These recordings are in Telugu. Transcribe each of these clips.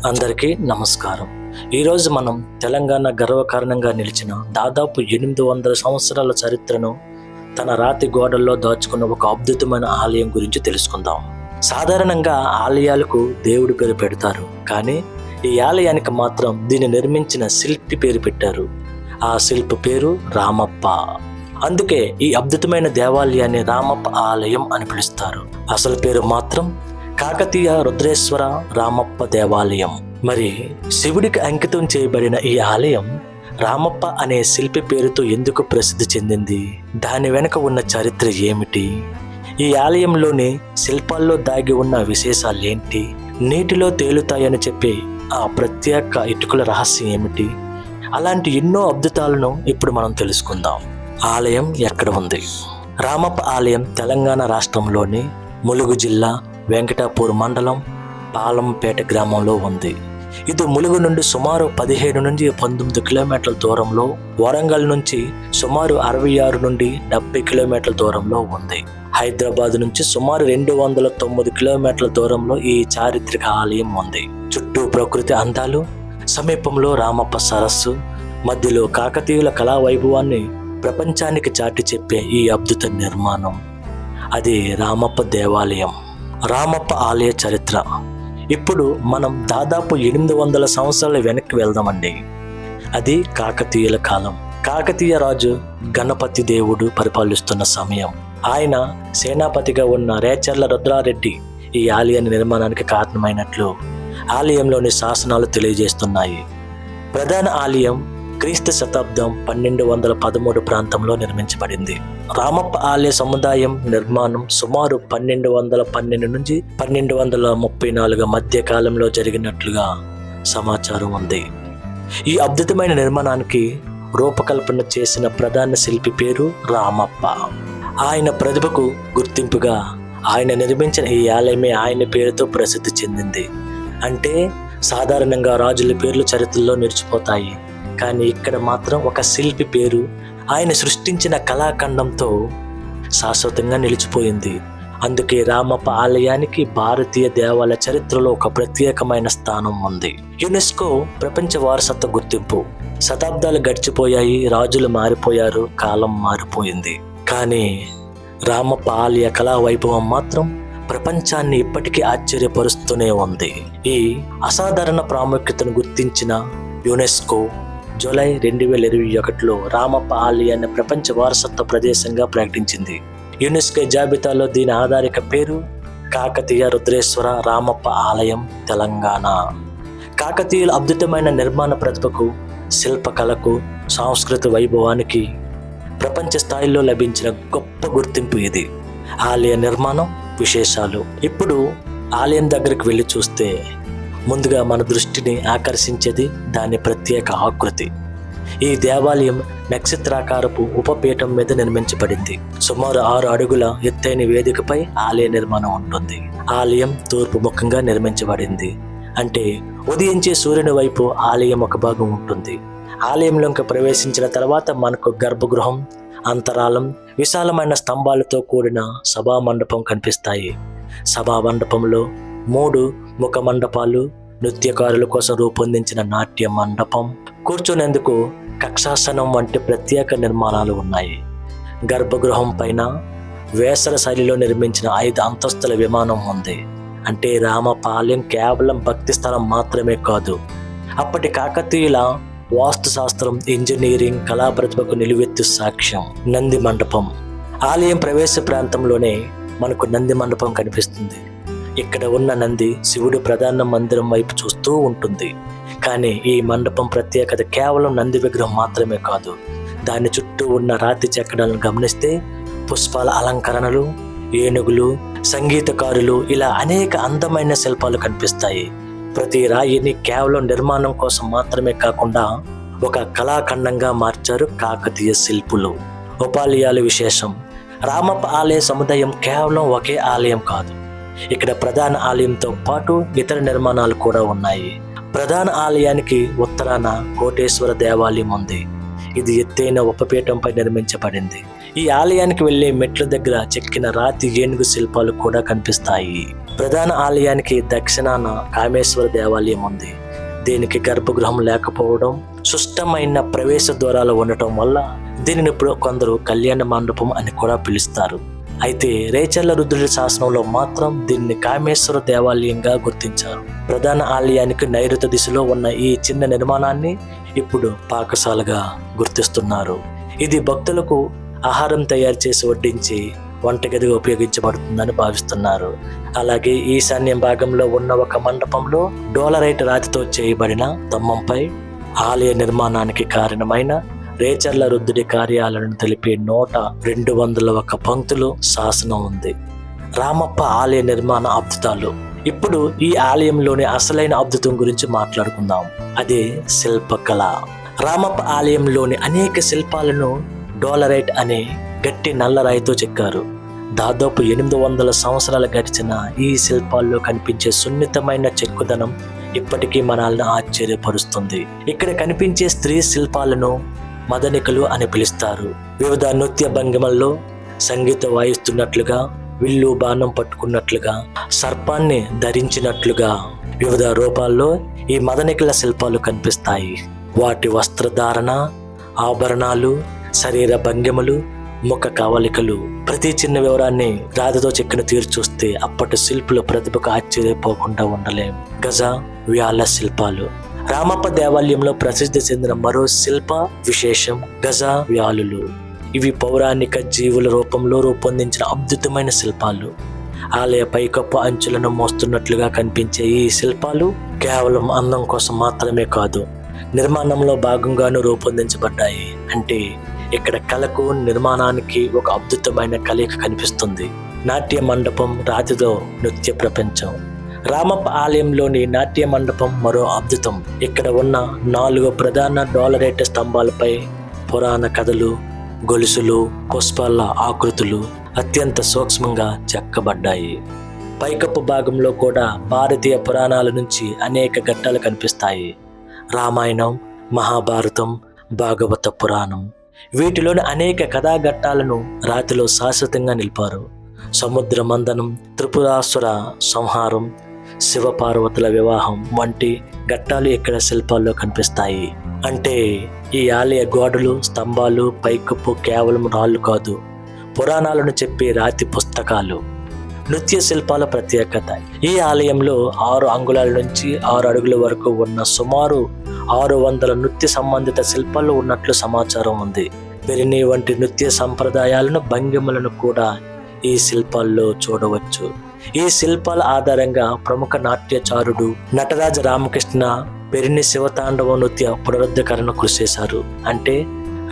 అందరికీ నమస్కారం. ఈరోజు మనం తెలంగాణ గర్వకారణంగా నిలిచిన దాదాపు 800 సంవత్సరాల చరిత్రను తన రాతి గోడల్లో దాచుకున్న ఒక అద్భుతమైన ఆలయం గురించి తెలుసుకుందాం. సాధారణంగా ఆలయాలకు దేవుడి పేరు పెడతారు, కానీ ఈ ఆలయానికి మాత్రం దీన్ని నిర్మించిన శిల్పి పేరు పెట్టారు. ఆ శిల్పి పేరు రామప్ప. అందుకే ఈ అద్భుతమైన దేవాలయాన్ని రామప్ప ఆలయం అని పిలుస్తారు. అసలు పేరు మాత్రం కాకతీయ రుద్రేశ్వర రామప్ప దేవాలయం. మరి శివుడికి అంకితం చేయబడిన ఈ ఆలయం రామప్ప అనే శిల్పి పేరుతో ఎందుకు ప్రసిద్ధి చెందింది? దాని వెనుక ఉన్న చరిత్ర ఏమిటి? ఈ ఆలయంలోని శిల్పాల్లో దాగి ఉన్న విశేషాలేంటి? నీటిలో తేలుతాయని చెప్పే ఆ ప్రత్యేక ఇటుకల రహస్యం ఏమిటి? అలాంటి ఎన్నో అద్భుతాలను ఇప్పుడు మనం తెలుసుకుందాం. ఆలయం ఎక్కడ ఉంది? రామప్ప ఆలయం తెలంగాణ రాష్ట్రంలోని ములుగు జిల్లా వెంకటాపూర్ మండలం పాలంపేట గ్రామంలో ఉంది. ఇది ములుగు నుండి సుమారు 17 నుండి 19 కిలోమీటర్ల దూరంలో, వరంగల్ నుంచి సుమారు 66 నుండి 70 కిలోమీటర్ల దూరంలో ఉంది. హైదరాబాద్ నుంచి సుమారు 209 కిలోమీటర్ల దూరంలో ఈ చారిత్రక ఆలయం ఉంది. చుట్టూ ప్రకృతి అందాలు, సమీపంలో రామప్ప సరస్సు, మధ్యలో కాకతీయుల కళా వైభవాన్ని ప్రపంచానికి చాటి చెప్పే ఈ అద్భుత నిర్మాణం, అది రామప్ప దేవాలయం. రామప్ప ఆలయ చరిత్ర. ఇప్పుడు మనం దాదాపు 800 సంవత్సరాల వెనక్కి వెళ్దామండి. అది కాకతీయుల కాలం. కాకతీయ రాజు గణపతి దేవుడు పరిపాలిస్తున్న సమయం. ఆయన సేనాపతిగా ఉన్న రేచర్ల రుద్రారెడ్డి ఈ ఆలయ నిర్మాణానికి కారణమైనట్లు ఆలయంలోని శాసనాలు తెలియజేస్తున్నాయి. ప్రధాన ఆలయం క్రీస్తు శతాబ్దం 1213 ప్రాంతంలో నిర్మించబడింది. రామప్ప ఆలయ సముదాయం నిర్మాణం సుమారు 1212 నుంచి 1234 మధ్య కాలంలో జరిగినట్లుగా సమాచారం ఉంది. ఈ అద్భుతమైన నిర్మాణానికి రూపకల్పన చేసిన ప్రధాన శిల్పి పేరు రామప్ప. ఆయన ప్రతిభకు గుర్తింపుగా ఆయన నిర్మించిన ఈ ఆలయమే ఆయన పేరుతో ప్రసిద్ధి చెందింది. అంటే సాధారణంగా రాజుల పేర్లు చరిత్రలో నిలిచిపోతాయి, కానీ ఇక్కడ మాత్రం ఒక శిల్పి పేరు ఆయన సృష్టించిన కళాఖండంతో శాశ్వతంగా నిలిచిపోయింది. అందుకే రామప్ప ఆలయానికి భారతీయ దేవాలయ చరిత్రలో ఒక ప్రత్యేకమైన స్థానం ఉంది. యునెస్కో ప్రపంచ వారసత్వ గుర్తింపు. శతాబ్దాలు గడిచిపోయాయి, రాజులు మారిపోయారు, కాలం మారిపోయింది, కానీ రామప్ప ఆలయ కళా వైభవం మాత్రం ప్రపంచాన్ని ఇప్పటికీ ఆశ్చర్యపరుస్తూనే ఉంది. ఈ అసాధారణ ప్రాముఖ్యతను గుర్తించిన యునెస్కో జూలై 2021లో రామప్ప ఆలయాన్ని ప్రపంచ వారసత్వ ప్రదేశంగా ప్రకటించింది. యునెస్కో జాబితాలో దీని ఆధారిక పేరు కాకతీయ రుద్రేశ్వర రామప్ప ఆలయం, తెలంగాణ. కాకతీయుల అద్భుతమైన నిర్మాణ ప్రతిభకు, శిల్పకళకు, సాంస్కృతిక వైభవానికి ప్రపంచ స్థాయిలో లభించిన గొప్ప గుర్తింపు ఇది. ఆలయ నిర్మాణం విశేషాలు. ఇప్పుడు ఆలయం దగ్గరికి వెళ్ళి చూస్తే ముందుగా మన దృష్టిని ఆకర్షించేది దాని ప్రత్యేక ఆకృతి. ఈ దేవాలయం నక్షత్రాకారపు ఉపపీఠం మీద నిర్మించబడింది. సుమారు 6 అడుగుల ఎత్తైన వేదికపై ఆలయ నిర్మాణం ఉంటుంది. ఆలయం తూర్పు ముఖంగా నిర్మించబడింది. అంటే ఉదయించే సూర్యుని వైపు ఆలయం ఒక భాగం ఉంటుంది. ఆలయంలోకి ప్రవేశించిన తర్వాత మనకు గర్భగృహం, అంతరాలం, విశాలమైన స్తంభాలతో కూడిన సభా మండపం కనిపిస్తాయి. సభా మండపంలో 3 ముఖ మండపాలు, నృత్యకారుల కోసం రూపొందించిన నాట్య మండపం, కూర్చునేందుకు కక్షాసనం వంటి ప్రత్యేక నిర్మాణాలు ఉన్నాయి. గర్భగృహం పైన వేసర శైలిలో నిర్మించిన 5 అంతస్తుల విమానం ఉంది. అంటే రామప్ప ఆలయం కేవలం భక్తి స్థలం మాత్రమే కాదు, అప్పటి కాకతీయుల వాస్తుశాస్త్రం, ఇంజనీరింగ్, కళా ప్రతిభకు నిలువెత్తు సాక్ష్యం. నంది మండపం. ఆలయం ప్రవేశ ప్రాంతంలోనే మనకు నంది మండపం కనిపిస్తుంది. ఇక్కడ ఉన్న నంది శివుడు ప్రధాన మందిరం వైపు చూస్తూ ఉంటుంది. కానీ ఈ మండపం ప్రత్యేకత కేవలం నంది విగ్రహం మాత్రమే కాదు, దాని చుట్టూ ఉన్న రాతి చెక్కడాలను గమనిస్తే పుష్పాల అలంకరణలు, ఏనుగులు, సంగీతకారులు, ఇలా అనేక అందమైన శిల్పాలు కనిపిస్తాయి. ప్రతి రాయిని కేవలం నిర్మాణం కోసం మాత్రమే కాకుండా ఒక కళాఖండంగా మార్చారు కాకతీయ శిల్పులు. ఉపాలయాలు విశేషం. రామప్ప ఆలయ సముదాయం కేవలం ఒకే ఆలయం కాదు. ఇక్కడ ప్రధాన ఆలయంతో పాటు ఇతర నిర్మాణాలు కూడా ఉన్నాయి. ప్రధాన ఆలయానికి ఉత్తరాన కోటేశ్వర దేవాలయం ఉంది. ఇది ఎత్తైన ఉపపీఠంపై నిర్మించబడింది. ఈ ఆలయానికి వెళ్లే మెట్ల దగ్గర చెక్కిన రాతి ఏనుగు శిల్పాలు కూడా కనిపిస్తాయి. ప్రధాన ఆలయానికి దక్షిణాన కామేశ్వర దేవాలయం ఉంది. దీనికి గర్భగృహం లేకపోవడం, సుష్టమైన ప్రవేశ ద్వారాలు ఉండటం వల్ల దీనిని ఇప్పుడు కొందరు కళ్యాణ మండపం అని కూడా పిలుస్తారు. అయితే రేచర్ల రుద్రుడి శాసనంలో మాత్రం దీన్ని కామేశ్వర దేవాలయంగా గుర్తించారు. ప్రధాన ఆలయానికి నైరుతి దిశలో ఉన్న ఈ చిన్న నిర్మాణాన్ని ఇప్పుడు పాకశాలగా గుర్తిస్తున్నారు. ఇది భక్తులకు ఆహారం తయారు చేసి వడ్డించి వంటగదిగా ఉపయోగించబడుతుందని భావిస్తున్నారు. అలాగే ఈశాన్య భాగంలో ఉన్న ఒక మండపంలో డోలరైట్ రాతితో చేయబడిన స్తంభంపై ఆలయ నిర్మాణానికి కారణమైన రేచర్ల రుద్రుడి కార్యాలను తెలిపే 201 పంక్తులు శాసనం ఉంది. రామప్ప ఆలయ నిర్మాణ అద్భుతాలు. ఇప్పుడు ఈ ఆలయంలోని అసలైన అద్భుతం గురించి మాట్లాడుకుందాం. అదే శిల్పకళ. రామప్ప ఆలయంలోని అనేక శిల్పాలను డోలరైట్ అనే గట్టి నల్లరాయితో చెక్కారు. దాదాపు 800 సంవత్సరాలు గడిచిన ఈ శిల్పాల్లో కనిపించే సున్నితమైన చెక్కుదనం ఇప్పటికీ మనల్ని ఆశ్చర్యపరుస్తుంది. ఇక్కడ కనిపించే స్త్రీ శిల్పాలను మదనికలు అని పిలుస్తారు. వివిధ నృత్య భంగిమల్లో సంగీతం వాయిస్తున్నట్లుగా, విల్లు బాణం పట్టుకున్నట్లుగా, సర్పాన్ని ధరించినట్లుగా వివిధ రూపాల్లో ఈ మదనికల శిల్పాలు కనిపిస్తాయి. వాటి వస్త్రధారణ, ఆభరణాలు, శరీర భంగిమలు, ముఖ కవలికలు, ప్రతి చిన్న వివరాన్ని రాతితో చెక్కిన తీరు చూస్తే అప్పటి శిల్పుల ప్రతిభకు ఆశ్చర్యపోకుండా ఉండలేం. గజ వ్యాల శిల్పాలు. రామప్ప దేవాలయంలో ప్రసిద్ధి చెందిన మరో శిల్ప విశేషం గజ వ్యాలులు. ఇవి పౌరాణిక జీవుల రూపంలో రూపొందించిన అద్భుతమైన శిల్పాలు. ఆలయ పైకప్పు అంచులను మోస్తున్నట్లుగా కనిపించే ఈ శిల్పాలు కేవలం అందం కోసం మాత్రమే కాదు, నిర్మాణంలో భాగంగాను రూపొందించబడ్డాయి. అంటే ఇక్కడ కళకు, నిర్మాణానికి ఒక అద్భుతమైన కలయిక కనిపిస్తుంది. నాట్య మండపం, రాతితో నృత్య ప్రపంచం. రామప్ప ఆలయంలోని నాట్య మండపం మరో అద్భుతం. ఇక్కడ ఉన్న 4 ప్రధాన డోలరైట్ స్తంభాలపై పురాణ కథలు, గొలుసులు, పుష్పాల ఆకృతులు అత్యంత సూక్ష్మంగా చెక్కబడ్డాయి. పైకప్పు భాగంలో కూడా భారతీయ పురాణాల నుంచి అనేక ఘట్టాలు కనిపిస్తాయి. రామాయణం, మహాభారతం, భాగవత పురాణం, వీటిలోని అనేక కథాఘట్టాలను రాతిలో శాశ్వతంగా నిలిపారు. సముద్ర మంథనం, త్రిపురాసుర సంహారం, శివపార్వతుల వివాహం వంటి ఘట్టాలు ఇక్కడ శిల్పాల్లో కనిపిస్తాయి. అంటే ఈ ఆలయ గోడలు, స్తంభాలు, పైకప్పు కేవలం రాళ్ళు కాదు, పురాణాలను చెప్పే రాతి పుస్తకాలు. నృత్య శిల్పాల ప్రత్యేకత. ఈ ఆలయంలో 6 అంగుళాల నుంచి 6 అడుగుల వరకు ఉన్న సుమారు 600 నృత్య సంబంధిత శిల్పాలు ఉన్నట్లు సమాచారం ఉంది. పెరిని వంటి నృత్య సంప్రదాయాలను, భంగిమలను కూడా ఈ శిల్పాల్లో చూడవచ్చు. ఈ శిల్పాల ఆధారంగా ప్రముఖ నాట్యచారుడు నటరాజ రామకృష్ణ పెరిని శివతాండవ నృత్య పునరుద్ధరణ కృషి చేశారు. అంటే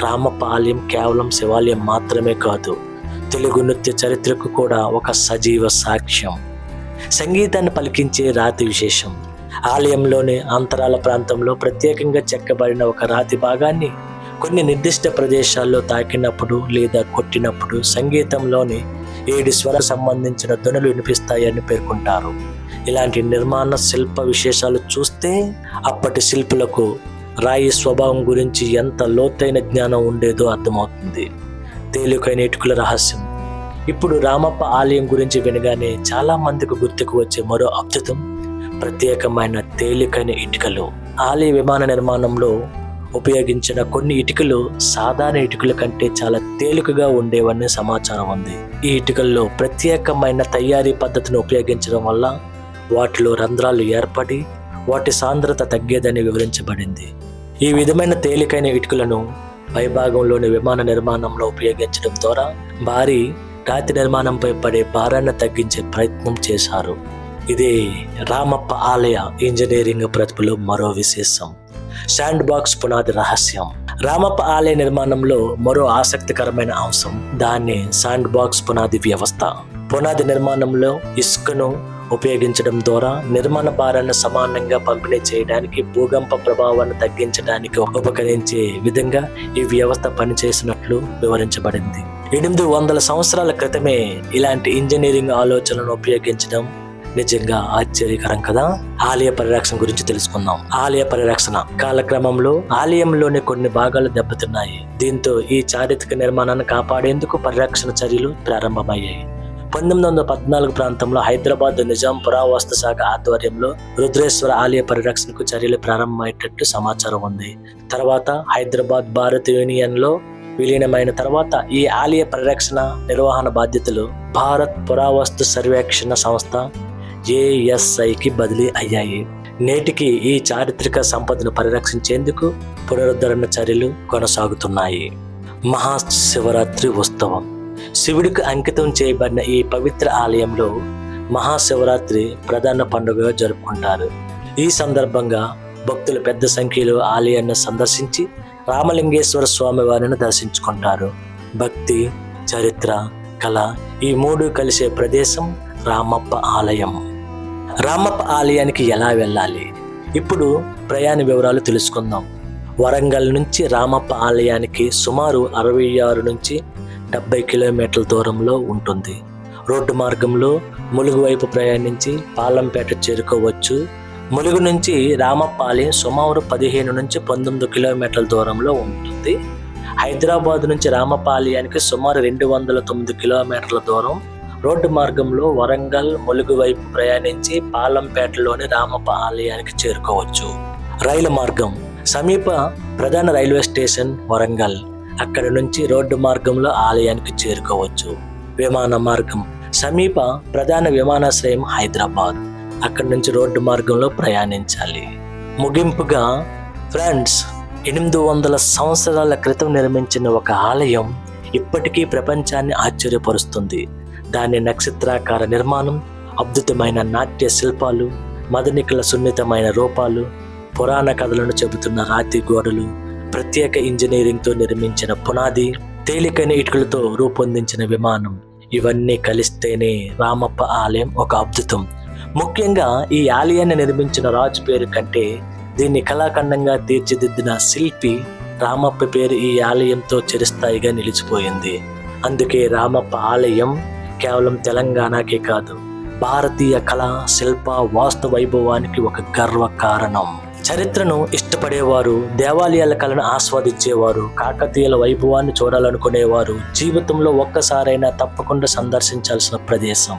రామప్ప ఆలయం కేవలం శివాలయం మాత్రమే కాదు, తెలుగు నృత్య చరిత్రకు కూడా ఒక సజీవ సాక్ష్యం. సంగీతాన్ని పలికించే రాతి విశేషం. ఆలయంలోని అంతరాల ప్రాంతంలో ప్రత్యేకంగా చెక్కబడిన ఒక రాతి భాగాన్ని కొన్ని నిర్దిష్ట ప్రదేశాల్లో తాకినప్పుడు లేదా కొట్టినప్పుడు సంగీతంలోని 7 స్వర సంబంధించిన ధ్వనులు వినిపిస్తాయని పేర్కొంటారు. ఇలాంటి నిర్మాణ శిల్ప విశేషాలు చూస్తే అప్పటి శిల్పులకు రాయి స్వభావం గురించి ఎంత లోతైన జ్ఞానం ఉండేదో అర్థమవుతుంది. తేలికైన ఇటుకల రహస్యం. ఇప్పుడు రామప్ప ఆలయం గురించి వినగానే చాలా మందికి గుర్తుకు వచ్చే మరో అద్భుతం ప్రత్యేకమైన తేలికైన ఇటుకలు. ఆలయ విమాన నిర్మాణంలో ఉపయోగించిన కొన్ని ఇటుకలు సాధారణ ఇటుకల కంటే చాలా తేలికగా ఉండేవని సమాచారం ఉంది. ఈ ఇటుకల్లో ప్రత్యేకమైన తయారీ పద్ధతిని ఉపయోగించడం వల్ల వాటిలో రంధ్రాలు ఏర్పడి వాటి సాంద్రత తగ్గేదని వివరించబడింది. ఈ విధమైన తేలికైన ఇటుకలను పైభాగంలోని విమాన నిర్మాణంలో ఉపయోగించడం ద్వారా భారీ రాతి నిర్మాణంపై పడే భారాన్ని తగ్గించే ప్రయత్నం చేశారు. ఇది రామప్ప ఆలయ ఇంజనీరింగ్ ప్రతిభలో మరో విశేషం. శాండ్ బాక్స్ పునాది రహస్యం. రామప్ప ఆలయ నిర్మాణంలో మరో ఆసక్తికరమైన అంశం దాన్ని శాండ్ బాక్స్ పునాది వ్యవస్థ. పునాది నిర్మాణంలో ఇసుకను ఉపయోగించడం ద్వారా నిర్మాణ భారాన్ని సమానంగా పంపిణీ చేయడానికి, భూకంప ప్రభావాన్ని తగ్గించడానికి ఉపకరించే విధంగా ఈ వ్యవస్థ పనిచేసినట్లు వివరించబడింది. 800 సంవత్సరాల క్రితమే ఇలాంటి ఇంజనీరింగ్ ఆలోచనలను ఉపయోగించడం నిజంగా ఆశ్చర్యకరం కదా. ఆలయ పరిరక్షణ గురించి తెలుసుకుందాం. ఆలయ పరిరక్షణ. కాలక్రమంలో ఆలయంలోని కొన్ని భాగాలు దెబ్బతిన్నాయి. దీంతో ఈ చారిత్రక నిర్మాణాన్ని కాపాడేందుకు పరిరక్షణ చర్యలు ప్రారంభమయ్యాయి. 1914 ప్రాంతంలో హైదరాబాద్ నిజాం పురావస్తు శాఖ ఆధ్వర్యంలో రుద్రేశ్వర ఆలయ పరిరక్షణకు చర్యలు ప్రారంభమయ్యేటట్టు సమాచారం ఉంది. తర్వాత హైదరాబాద్ భారత్ యూనియన్లో విలీనమైన తర్వాత ఈ ఆలయ పరిరక్షణ నిర్వహణ బాధ్యతలు భారత్ పురావస్తు సర్వేక్షణ సంస్థ ASIకి బదిలీ అయ్యాయి. నేటికి ఈ చారిత్రక సంపదను పరిరక్షించేందుకు పునరుద్ధరణ చర్యలు కొనసాగుతున్నాయి. మహాశివరాత్రి ఉత్సవం. శివుడికి అంకితం చేయబడిన ఈ పవిత్ర ఆలయంలో మహాశివరాత్రి ప్రధాన పండుగగా జరుపుకుంటారు. ఈ సందర్భంగా భక్తులు పెద్ద సంఖ్యలో ఆలయాన్ని సందర్శించి రామలింగేశ్వర స్వామి వారిని దర్శించుకుంటారు. భక్తి, చరిత్ర, కళ ఈ మూడు కలిసే ప్రదేశం రామప్ప ఆలయం. రామప్ప ఆలయానికి ఎలా వెళ్ళాలి? ఇప్పుడు ప్రయాణ వివరాలు తెలుసుకుందాం. వరంగల్ నుంచి రామప్ప ఆలయానికి సుమారు 66 నుంచి 70 కిలోమీటర్ల దూరంలో ఉంటుంది. రోడ్డు మార్గంలో ములుగు వైపు ప్రయాణించి పాలంపేట చేరుకోవచ్చు. ములుగు నుంచి రామప్ప ఆలయం సుమారు 15 నుంచి 19 కిలోమీటర్ల దూరంలో ఉంటుంది. హైదరాబాద్ నుంచి రామప్ప ఆలయానికి సుమారు 209 కిలోమీటర్ల దూరం. రోడ్డు మార్గంలో వరంగల్, ములుగు వైపు ప్రయాణించి పాలంపేటలోని రామప్ప ఆలయానికి చేరుకోవచ్చు. రైలు మార్గం. సమీప ప్రధాన రైల్వే స్టేషన్ వరంగల్. అక్కడి నుంచి రోడ్డు మార్గంలో ఆలయానికి చేరుకోవచ్చు. విమాన మార్గం. సమీప ప్రధాన విమానాశ్రయం హైదరాబాద్. అక్కడి నుంచి రోడ్డు మార్గంలో ప్రయాణించాలి. ముగింపుగా ఫ్రెండ్స్, 800 సంవత్సరాల క్రితం నిర్మించిన ఒక ఆలయం ఇప్పటికీ ప్రపంచాన్ని ఆశ్చర్యపరుస్తుంది. దాని నక్షత్రాకార నిర్మాణం, అద్భుతమైన నాట్య శిల్పాలు, మదనికల సున్నితమైన రూపాలు, పురాణ కథలను చెబుతున్న రాతి గోడలు, ప్రత్యేక ఇంజనీరింగ్తో నిర్మించిన పునాది, తేలికైన ఇటుకలతో రూపొందించిన విమానం, ఇవన్నీ కలిస్తేనే రామప్ప ఆలయం ఒక అద్భుతం. ముఖ్యంగా ఈ ఆలయాన్ని నిర్మించిన రాజు పేరు కంటే దీన్ని కళాఖండంగా తీర్చిదిద్దిన శిల్పి రామప్ప పేరు ఈ ఆలయంతో చిరస్థాయిగా నిలిచిపోయింది. అందుకే రామప్ప ఆలయం కేవలం తెలంగాణకే కాదు, భారతీయ కళ, శిల్ప, వాస్తు వైభవానికి ఒక గర్వ కారణం. చరిత్రను ఇష్టపడేవారు, దేవాలయాల కళను ఆస్వాదించేవారు, కాకతీయుల వైభవాన్ని చూడాలనుకునేవారు జీవితంలో ఒక్కసారైనా తప్పకుండా సందర్శించాల్సిన ప్రదేశం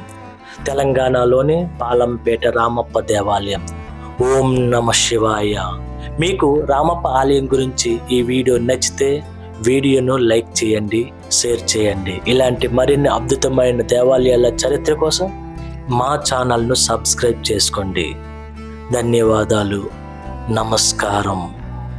తెలంగాణలోని పాలంపేట రామప్ప దేవాలయం. ఓం నమః శివాయ. మీకు రామప్ప ఆలయం గురించి ఈ వీడియో నచ్చితే వీడియోను లైక్ చేయండి, షేర్ చేయండి. ఇలాంటి మరిన్ని అద్భుతమైన దేవాలయాల చరిత్ర కోసం మా ఛానల్ను సబ్స్క్రైబ్ చేసుకోండి. ధన్యవాదాలు. నమస్కారం.